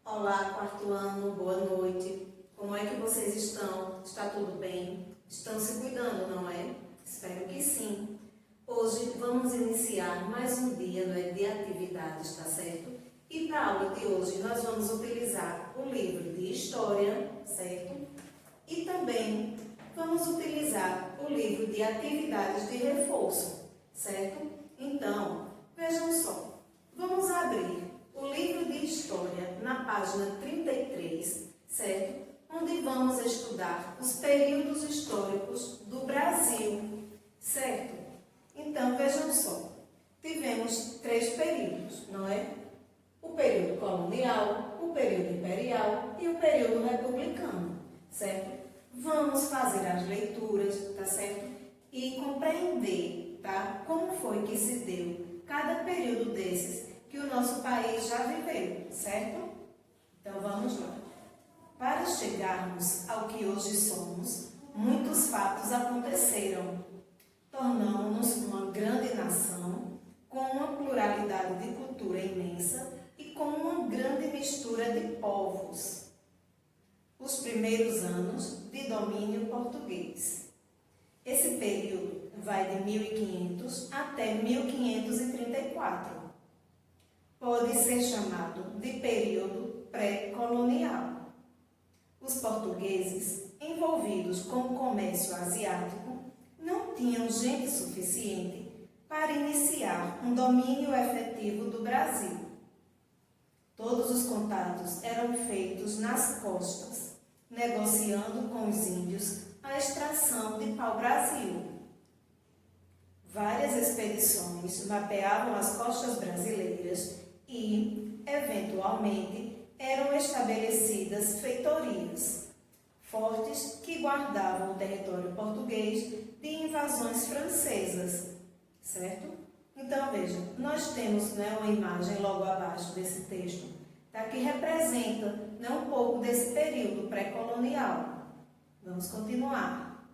Olá, quarto ano, boa noite. Como é que vocês estão? Está tudo bem? Estão se cuidando, não é? Espero que sim. Hoje vamos iniciar mais um dia de atividades, tá certo? E para a aula de hoje nós vamos utilizar o livro de História, certo? E também vamos utilizar o livro de atividades de reforço, certo? Então, vejam só, vamos abrir o livro de História na página 33, certo? Onde vamos estudar os períodos históricos do Brasil, certo? Então, vejam só, tivemos 3 períodos, não é? O período colonial, o período imperial e o período republicano, certo? Vamos fazer as leituras, tá certo? E compreender, tá? Como foi que se deu cada período desses que o nosso país já viveu, certo? Então vamos lá. Para chegarmos ao que hoje somos, muitos fatos aconteceram, tornando-nos uma grande nação, com uma pluralidade de cultura imensa e com uma grande mistura de povos. Os primeiros anos de domínio português. Esse período vai de 1500 até 1534. Pode ser chamado de período pré-colonial. Os portugueses, envolvidos com o comércio asiático, não tinham gente suficiente para iniciar um domínio efetivo do Brasil. Todos os contatos eram feitos nas costas, negociando com os índios a extração de pau-brasil. Várias expedições mapeavam as costas brasileiras e, eventualmente, eram estabelecidas feitorias, fortes que guardavam o território português de invasões francesas, certo? Então, veja, nós temos uma imagem logo abaixo desse texto, tá, que representa um pouco desse período pré-colonial. Vamos continuar.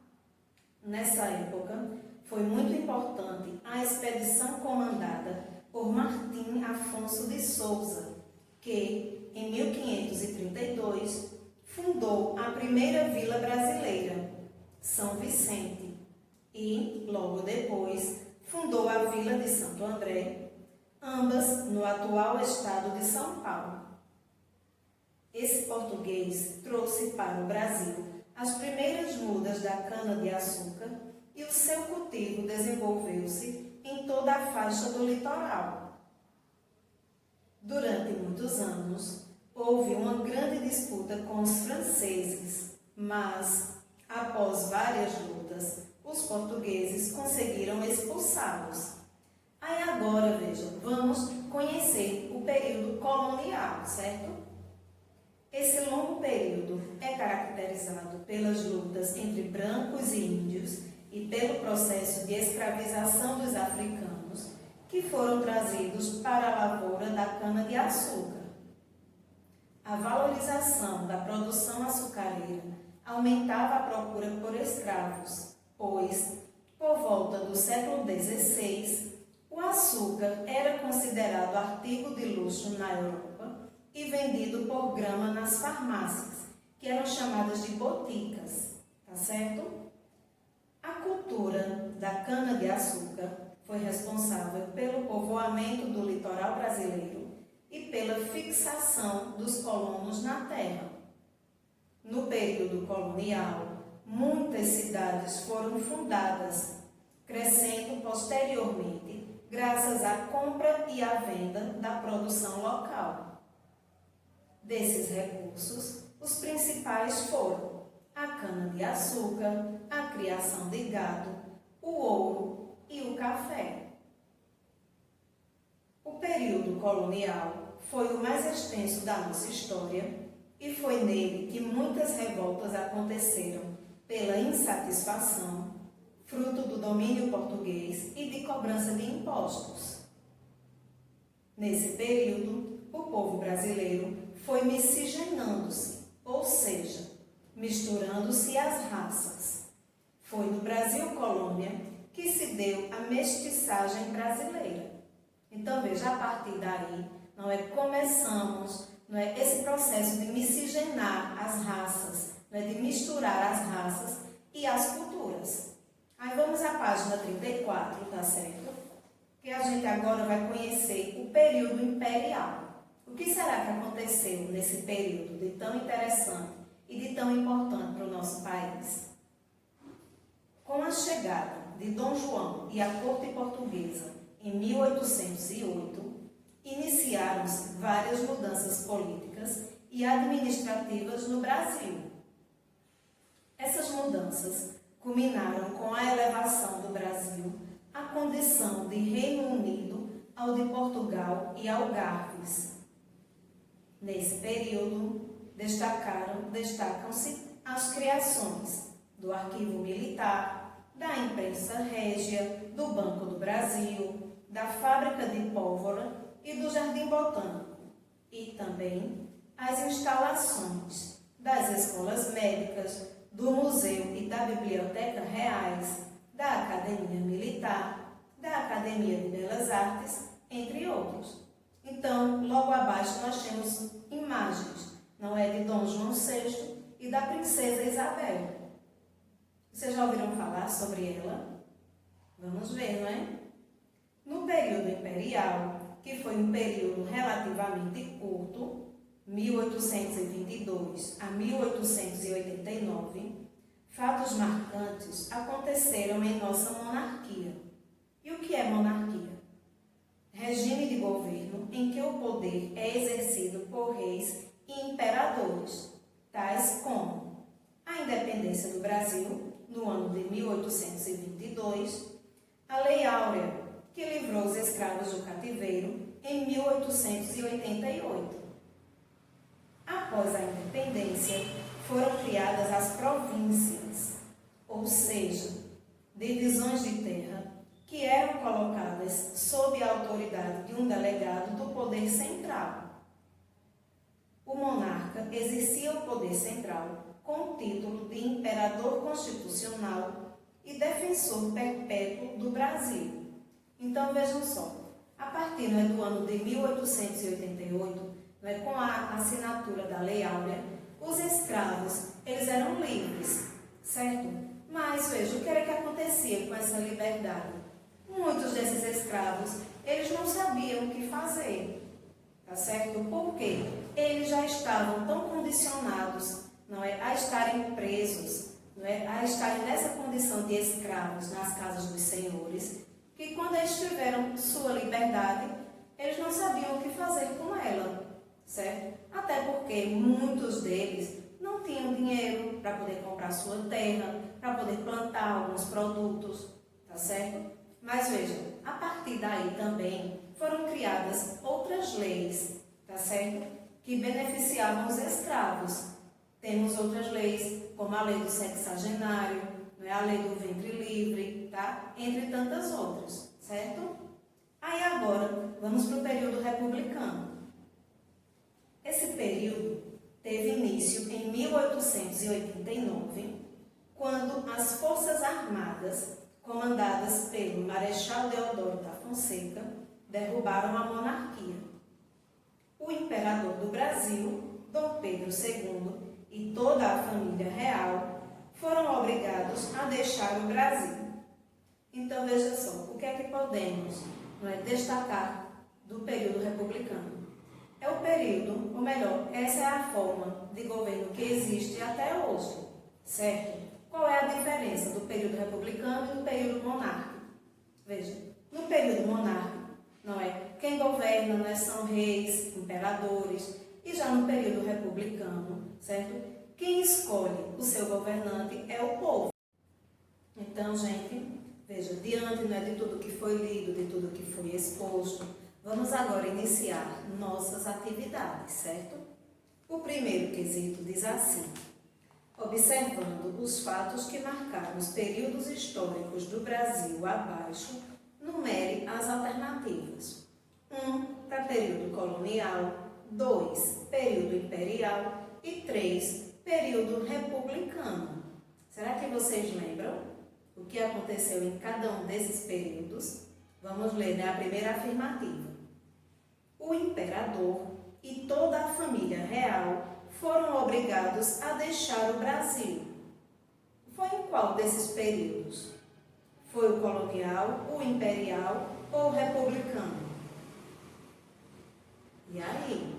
Nessa época, foi muito importante a expedição comandada por Martim Afonso de Souza, que, em 1532, fundou a primeira vila brasileira, São Vicente, e, logo depois, fundou a vila de Santo André, ambas no atual estado de São Paulo. Esse português trouxe para o Brasil as primeiras mudas da cana-de-açúcar e o seu cultivo desenvolveu-se em toda a faixa do litoral. Durante muitos anos, houve uma grande disputa com os franceses, mas, após várias lutas, os portugueses conseguiram expulsá-los. Aí agora, veja, vamos conhecer o período colonial, certo? Esse longo período é caracterizado pelas lutas entre brancos e índios e pelo processo de escravização dos africanos que foram trazidos para a lavoura da cana-de-açúcar. A valorização da produção açucareira aumentava a procura por escravos, pois, por volta do século XVI, o açúcar era considerado artigo de luxo na Europa e vendido por grama nas farmácias, que eram chamadas de boticas, tá certo? A cultura da cana-de-açúcar foi responsável pelo povoamento do litoral brasileiro e pela fixação dos colonos na terra. No período colonial, muitas cidades foram fundadas, crescendo posteriormente graças à compra e à venda da produção local. Desses recursos, os principais foram a cana-de-açúcar, a criação de gado, o ouro e o café. O período colonial foi o mais extenso da nossa história e foi nele que muitas revoltas aconteceram pela insatisfação, fruto do domínio português e de cobrança de impostos. Nesse período, o povo brasileiro foi miscigenando-se, ou seja, misturando-se às raças. Foi no Brasil colônia que se deu a mestiçagem brasileira. Então, veja, a partir daí, começamos não é, esse processo de miscigenar as raças, não é, de misturar as raças e as culturas. Aí vamos à página 34, tá certo? Que a gente agora vai conhecer o período imperial. O que será que aconteceu nesse período de tão interessante e de tão importante para o nosso país? Com a chegada de Dom João e a corte portuguesa em 1808, iniciaram-se várias mudanças políticas e administrativas no Brasil. Essas mudanças culminaram com a elevação do Brasil à condição de Reino Unido, ao de Portugal e Algarves. Nesse período, destacam-se as criações do Arquivo Militar, da Imprensa Régia, do Banco do Brasil, da Fábrica de Pólvora e do Jardim Botânico, e também as instalações das escolas médicas, do Museu e da Biblioteca Reais, da Academia Militar, da Academia de Belas Artes, entre outros. Então, logo abaixo nós temos imagens, não é, de Dom João VI e da Princesa Isabel. Vocês já ouviram falar sobre ela? Vamos ver, não é? No período imperial, que foi um período relativamente curto, 1822 a 1889, fatos marcantes aconteceram em nossa monarquia. E o que é monarquia? Regime de governo em que o poder é exercido por reis e imperadores, tais como a independência do Brasil, no ano de 1822, a Lei Áurea, que livrou os escravos do cativeiro em 1888. Após a independência, foram criadas as províncias, ou seja, divisões de terra que eram colocadas sob a autoridade de um delegado do poder central. O monarca exercia o poder central com o título de imperador constitucional e defensor perpétuo do Brasil. Então vejam só, a partir do ano de 1888, com a assinatura da Lei Áurea, os escravos eles eram livres, certo? Mas veja, o que era que acontecia com essa liberdade? Muitos desses escravos, eles não sabiam o que fazer, tá certo? Porque eles já estavam tão condicionados, não é, a estarem presos, não é, a estarem nessa condição de escravos nas casas dos senhores, que quando eles tiveram sua liberdade, eles não sabiam o que fazer com ela, certo? Até porque muitos deles não tinham dinheiro para poder comprar sua terra, para poder plantar alguns produtos, tá certo? Mas veja, a partir daí também foram criadas outras leis, tá certo? Que beneficiavam os escravos. Temos outras leis, como a lei do sexagenário, a lei do ventre livre, tá? Entre tantas outras, certo? Aí agora, vamos para o período republicano. Esse período teve início em 1889, quando as Forças Armadas, comandadas pelo Marechal Deodoro da Fonseca, derrubaram a monarquia. O imperador do Brasil, Dom Pedro II, e toda a família real foram obrigados a deixar o Brasil. Então, veja só, o que é que podemos destacar do período republicano? É o período, ou melhor, essa é a forma de governo que existe até hoje, certo? Qual é a diferença do período republicano e do período monárquico? Veja, no período monárquico, quem governa são reis, imperadores, e já no período republicano, certo? Quem escolhe o seu governante é o povo. Então, gente, veja, diante de tudo que foi lido, de tudo que foi exposto, vamos agora iniciar nossas atividades, certo? O primeiro quesito diz assim: observando os fatos que marcaram os períodos históricos do Brasil abaixo, numere as alternativas. 1. Para período colonial, 2. Período imperial e 3. Período republicano. Será que vocês lembram o que aconteceu em cada um desses períodos? Vamos ler a primeira afirmativa. O imperador e toda a família real foram obrigados a deixar o Brasil. Foi em qual desses períodos? Foi o colonial, o imperial ou o republicano? E aí?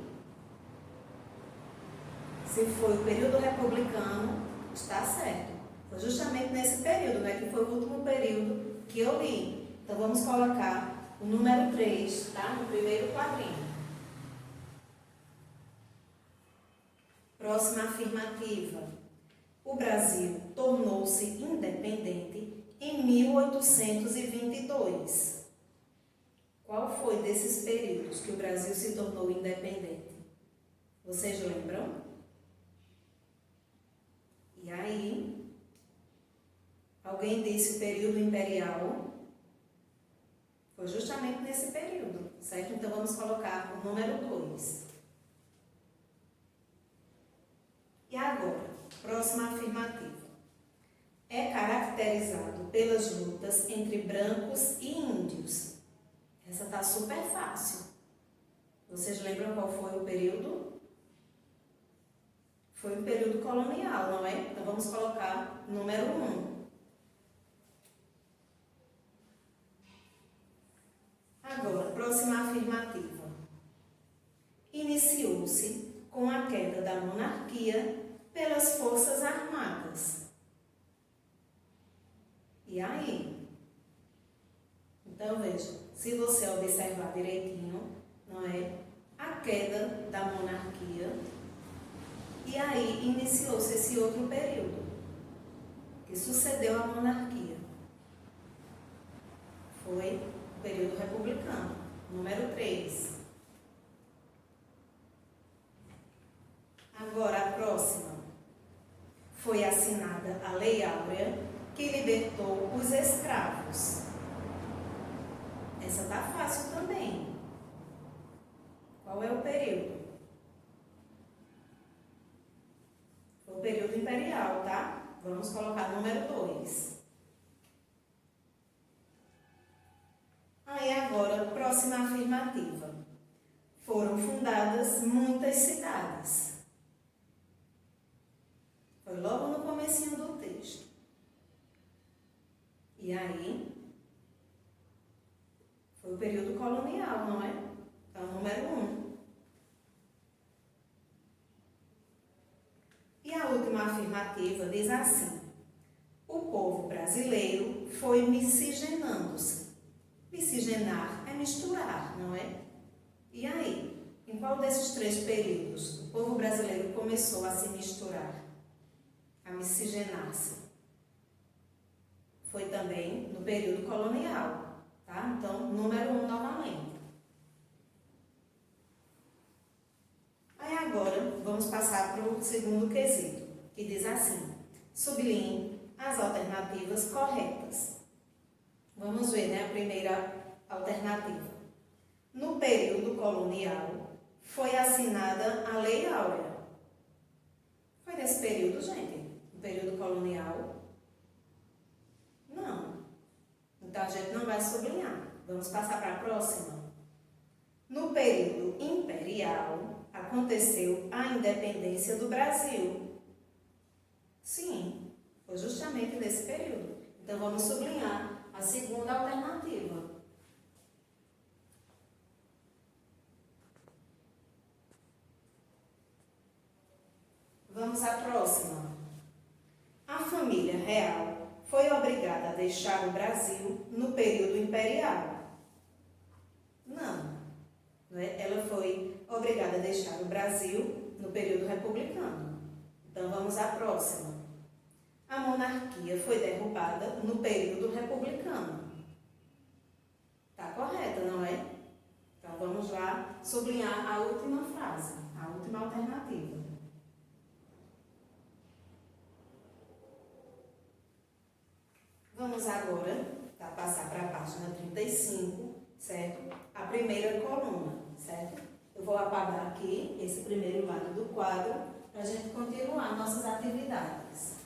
Se foi o período republicano, está certo. Foi justamente nesse período, né, que foi o último período que eu li. Então vamos colocar o número 3, tá? No primeiro quadrinho. Próxima afirmativa. O Brasil tornou-se independente em 1822. Qual foi desses períodos que o Brasil se tornou independente? Vocês lembram? E aí? Alguém disse o período imperial? Foi justamente nesse período, certo? Então vamos colocar o número 2. E agora, próxima afirmativa. É caracterizado pelas lutas entre brancos e índios. Essa está super fácil. Vocês lembram qual foi o período? Foi o período colonial, não é? Então vamos colocar número 1. Agora, próxima afirmativa. Iniciou-se com a queda da monarquia pelas Forças Armadas. E aí? Então, veja, se você observar direitinho, não é? A queda da monarquia, e aí iniciou-se esse outro período, que sucedeu à monarquia. Foi o período republicano, número 3. Agora, a próxima. Foi assinada a Lei Áurea, que libertou os escravos. Essa está fácil também. Qual é o período? Foi o período imperial, tá? Vamos colocar número 2. Aí agora, próxima afirmativa. Foram fundadas muitas cidades. Foi logo no comecinho do texto. E aí? Foi o período colonial, não é? Então, número 1. E a última afirmativa diz assim: o povo brasileiro foi miscigenando-se. Miscigenar é misturar, não é? E aí? Em qual desses 3 períodos o povo brasileiro começou a se misturar? A miscigenar-se? Foi também no período colonial, tá? Então, número 1 novamente. Aí agora, vamos passar para o segundo quesito, que diz assim: sublinhe as alternativas corretas. Vamos ver, né, a primeira alternativa. No período colonial, foi assinada a Lei Áurea. Foi nesse período, gente? No período colonial? Não. Então, a gente não vai sublinhar. Vamos passar para a próxima. No período imperial, aconteceu a independência do Brasil. Sim, foi justamente nesse período. Então, vamos sublinhar a segunda alternativa. Vamos à próxima. A família real foi obrigada a deixar o Brasil no período imperial. Não. Ela foi obrigada a deixar o Brasil no período republicano. Então, vamos à próxima. A monarquia foi derrubada no período republicano. Está correta, não é? Então, vamos lá sublinhar a última frase, a última alternativa. Vamos agora passar para a página 35, certo? A primeira coluna, certo? Eu vou apagar aqui esse primeiro lado do quadro para a gente continuar nossas atividades.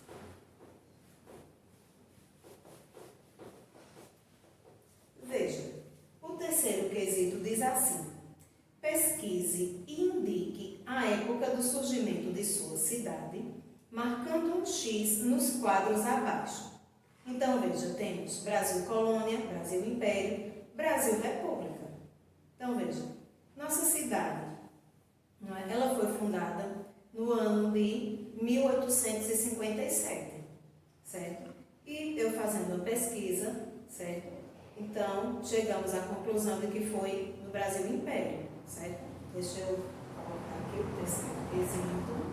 Veja, o terceiro quesito diz assim: pesquise e indique do surgimento de sua cidade, marcando um X nos quadros abaixo. Então, veja, temos Brasil Colônia, Brasil Império, Brasil República. Então, veja, nossa cidade, não é? Ela foi fundada no ano de 1857, certo? E eu fazendo a pesquisa, certo? Então, chegamos à conclusão de que foi no Brasil Império, certo? Deixa eu colocar aqui o terceiro quesito.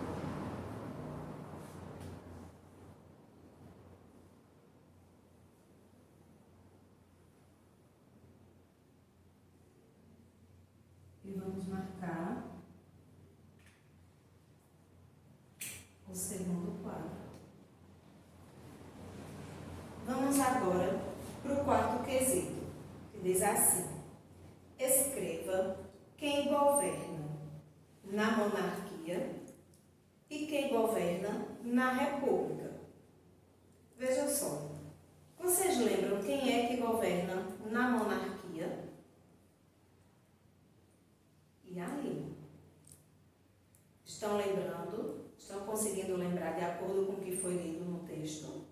E vamos marcar o segundo quadro. Vamos agora para o quarto quesito, que diz assim: escreva quem governa na monarquia e quem governa na república. Veja só, vocês lembram quem é que governa na monarquia? E aí? Estão lembrando? Estão conseguindo lembrar de acordo com o que foi lido no texto?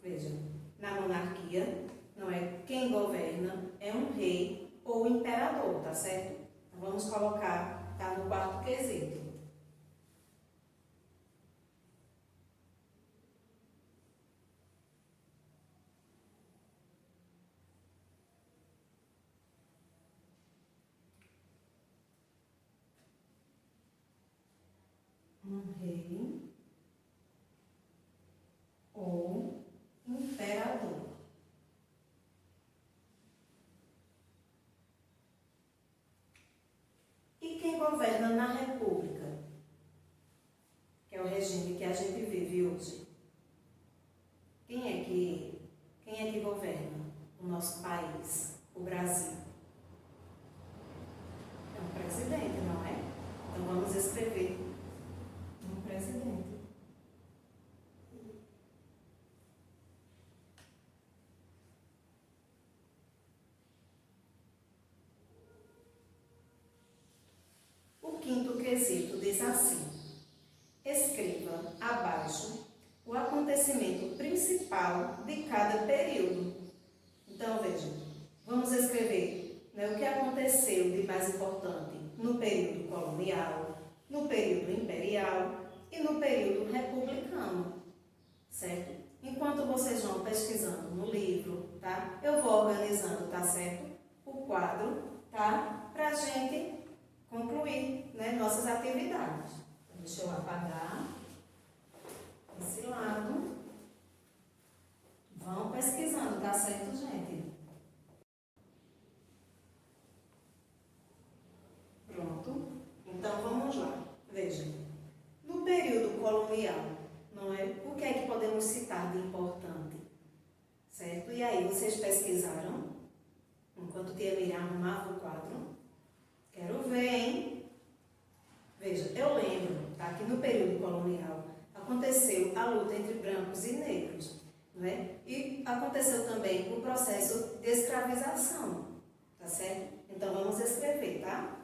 Veja, na monarquia, não é quem governa é um rei ou imperador, tá certo? Então vamos colocar, tá no quarto quesito. Um rei ou imperador. E quem governa na república, que é o regime que a gente vive hoje? Quem é que governa o nosso país, o Brasil? É um presidente, não é? Então vamos escrever um presidente. O quinto quesito diz assim: escreva abaixo o acontecimento principal de cada período. Então, veja, vamos escrever, né, o que aconteceu de mais importante no período colonial, no período imperial e no período republicano, certo? Enquanto vocês vão pesquisando no livro, tá? Eu vou organizando, tá certo? O quadro, tá? Pra gente concluir, né, nossas atividades. Deixa eu apagar esse lado. Vão pesquisando, tá certo, gente? Pronto. Então vamos lá. Veja. No período colonial, não é? O que é que podemos citar de importante? Certo? E aí, vocês pesquisaram? Enquanto tia Miriam arrumava o quadro? Quero ver, hein? Veja, eu lembro, tá, que no período colonial aconteceu a luta entre brancos e negros, não é? E aconteceu também o processo de escravização, tá certo? Então vamos escrever, tá?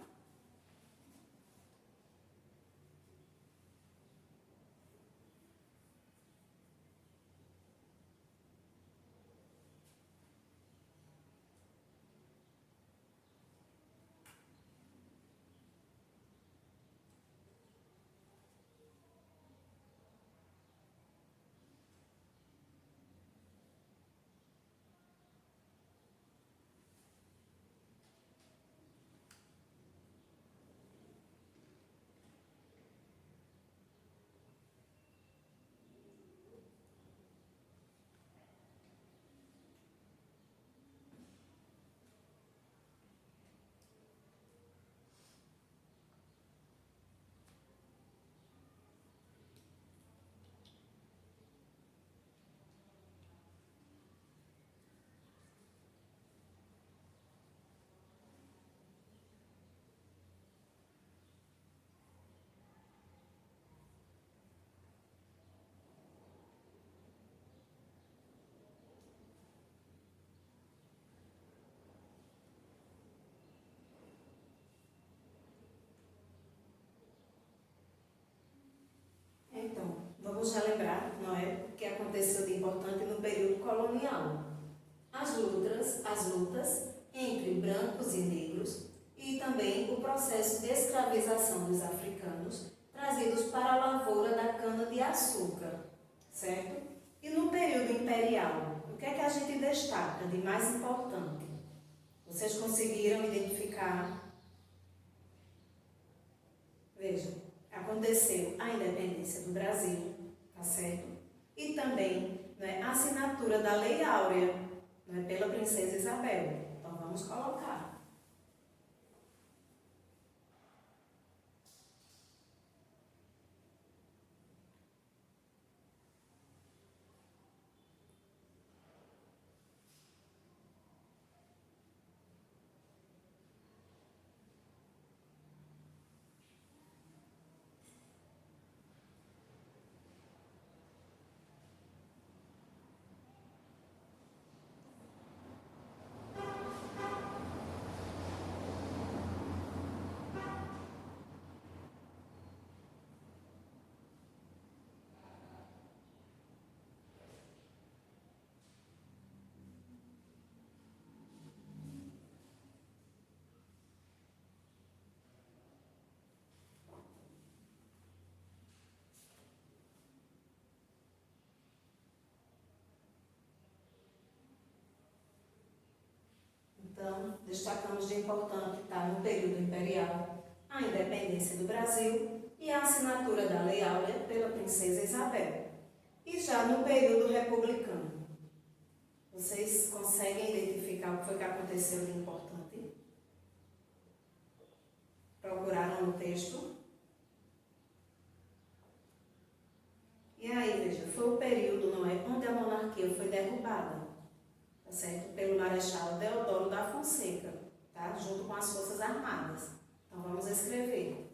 vamos relembrar, não é, o que aconteceu de importante no período colonial. As lutas entre brancos e negros e também o processo de escravização dos africanos trazidos para a lavoura da cana-de-açúcar, certo? E no período imperial, o que é que a gente destaca de mais importante? Vocês conseguiram identificar? Vejam, aconteceu a independência do Brasil, tá certo? E também, né, a assinatura da Lei Áurea, né, pela Princesa Isabel. Então vamos colocar. Então, destacamos de importante estar no período imperial a independência do Brasil e a assinatura da Lei Áurea pela Princesa Isabel. E já no período republicano, vocês conseguem identificar o que foi que aconteceu de importante? Procuraram no texto? E aí, veja, foi o período, não é, onde a monarquia foi derrubada, tá certo? Pelo Marechal Deodoro da Fonseca, tá? Junto com as Forças Armadas. Então vamos escrever.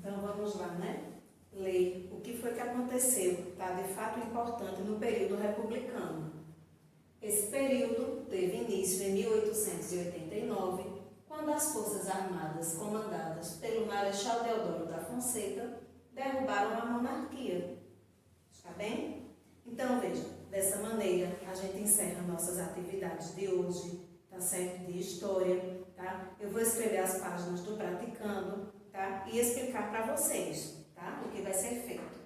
Então vamos lá, né? Ler o que foi que aconteceu, tá? De fato importante no período republicano. Esse período teve início em 1889, quando as Forças Armadas, comandadas pelo Marechal Deodoro da Fonseca, derrubaram a monarquia. Está bem? Então, veja, dessa maneira a gente encerra nossas atividades de hoje, tá certo? De história, tá? Eu vou escrever as páginas do Praticando, tá? E explicar para vocês, tá? O que vai ser feito.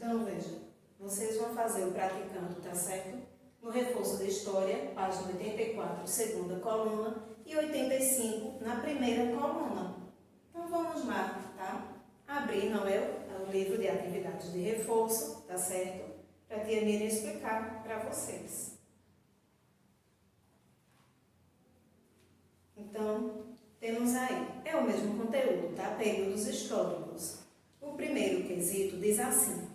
Então, veja, vocês vão fazer o praticando, tá certo? No reforço de história, página 84, segunda coluna, e 85 na primeira coluna. Então, vamos lá, tá? Abrir, não é? O livro de atividades de reforço, tá certo? Para a tia Miriam explicar para vocês. Então, temos aí, é o mesmo conteúdo, tá? Períodos históricos. O primeiro quesito diz assim: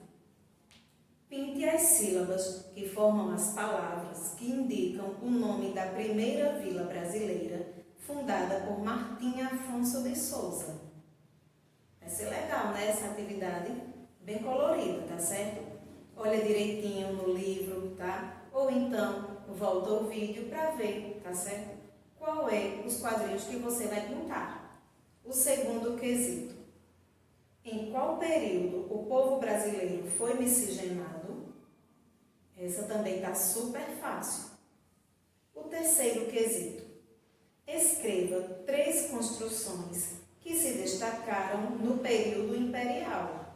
pinte as sílabas que formam as palavras que indicam o nome da primeira vila brasileira fundada por Martim Afonso de Souza. Vai ser legal, né? Essa atividade bem colorida, tá certo? Olha direitinho no livro, tá? Ou então, volta ao vídeo para ver, tá certo? Qual é os quadrinhos que você vai pintar. O segundo quesito: em qual período o povo brasileiro foi miscigenado? Essa também está super fácil. O terceiro quesito: escreva 3 construções que se destacaram no período imperial.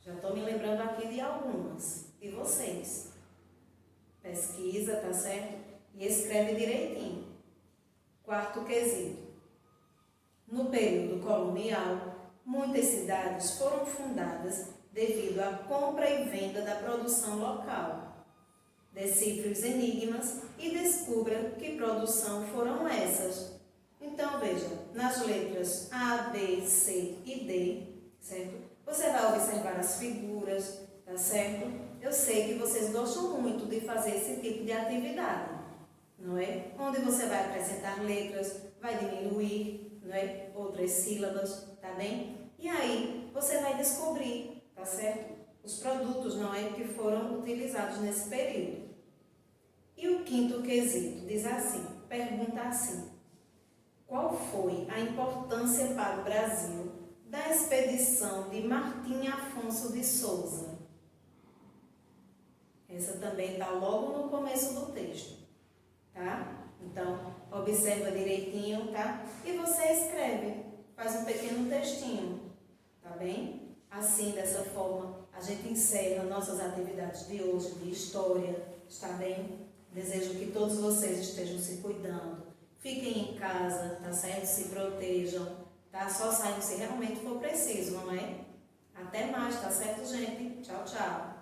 Já estou me lembrando aqui de algumas, de vocês. Pesquisa, tá certo? E escreve direitinho. Quarto quesito: no período colonial, muitas cidades foram fundadas devido à compra e venda da produção local. Decifre os enigmas e descubra que produção foram essas. Então, veja, nas letras A, B, C e D, certo? Você vai observar as figuras, tá certo? Eu sei que vocês gostam muito de fazer esse tipo de atividade, não é? Onde você vai acrescentar letras, vai diminuir, não é? Outras sílabas, tá bem? E aí, você vai descobrir, tá certo? Os produtos, não é? Que foram utilizados nesse período. E o quinto quesito diz assim, pergunta assim: qual foi a importância para o Brasil da expedição de Martim Afonso de Souza? Essa também está logo no começo do texto, tá? Então, observa direitinho, tá? E você escreve, faz um pequeno textinho, tá bem? Assim, dessa forma, a gente encerra nossas atividades de hoje, de história, está bem? Desejo que todos vocês estejam se cuidando. Fiquem em casa, tá certo? Se protejam, tá? Só saiam se realmente for preciso, não é? Até mais, tá certo, gente? Tchau, tchau.